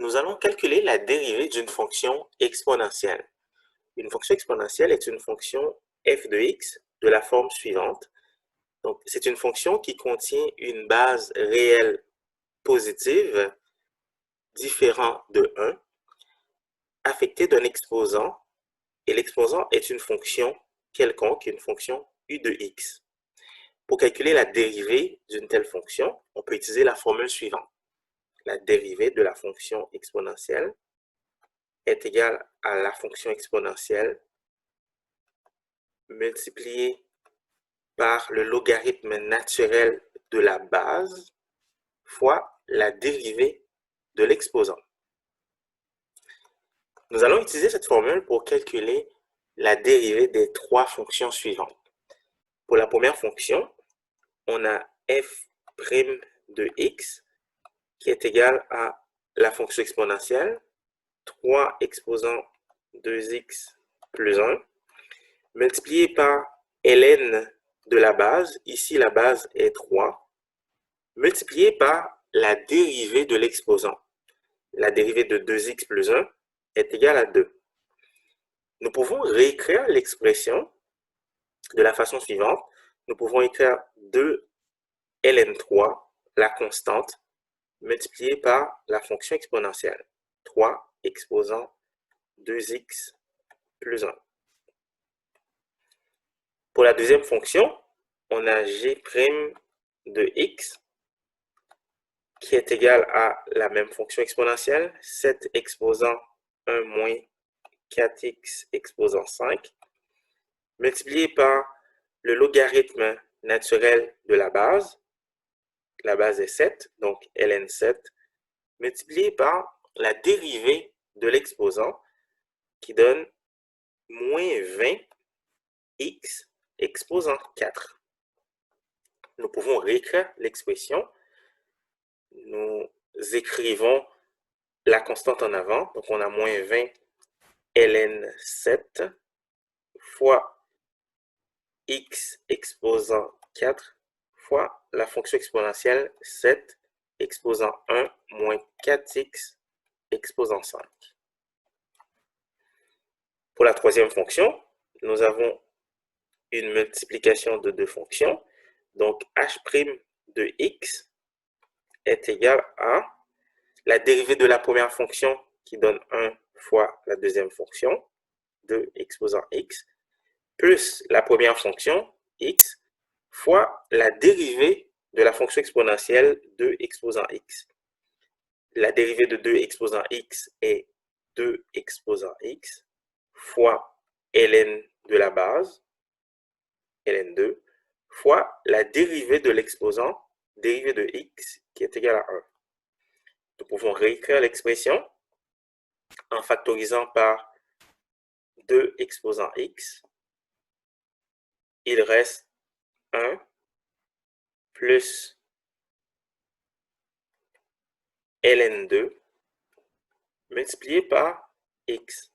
Nous allons calculer la dérivée d'une fonction exponentielle. Une fonction exponentielle est une fonction f de x de la forme suivante. Donc, c'est une fonction qui contient une base réelle positive différent de 1, affectée d'un exposant, et l'exposant est une fonction quelconque, une fonction u de x. Pour calculer la dérivée d'une telle fonction, on peut utiliser la formule suivante. La dérivée de la fonction exponentielle est égale à la fonction exponentielle multipliée par le logarithme naturel de la base fois la dérivée de l'exposant. Nous allons utiliser cette formule pour calculer la dérivée des trois fonctions suivantes. Pour la première fonction, on a f' de x qui est égal à la fonction exponentielle 3 exposant 2x plus 1 multiplié par ln de la base, ici la base est 3, multiplié par la dérivée de l'exposant. La dérivée de 2x plus 1 est égale à 2. Nous pouvons réécrire l'expression de la façon suivante. Nous pouvons écrire 2 ln3, la constante, multipliée par la fonction exponentielle. 3 exposant 2x plus 1. Pour la deuxième fonction, on a g' de x qui est égal à la même fonction exponentielle, 7 exposant 1 moins 4x exposant 5, multiplié par le logarithme naturel de la base est 7, donc ln7, multiplié par la dérivée de l'exposant qui donne moins 20x exposant 4. Nous pouvons réécrire l'expression. Nous écrivons la constante en avant, donc on a moins 20 ln7 fois x exposant 4 fois la fonction exponentielle 7 exposant 1 moins 4x exposant 5. Pour la troisième fonction, nous avons une multiplication de deux fonctions. Donc, h' de x est égal à la dérivée de la première fonction qui donne 1 fois la deuxième fonction, 2 exposant x, plus la première fonction, x, fois la dérivée de la fonction exponentielle 2 exposant x. La dérivée de 2 exposant x est 2 exposant x, fois ln de la base, ln2, fois la dérivée de l'exposant, dérivée de x, qui est égale à 1. Nous pouvons réécrire l'expression en factorisant par 2 exposant x. Il reste 1 plus ln2 multiplié par x.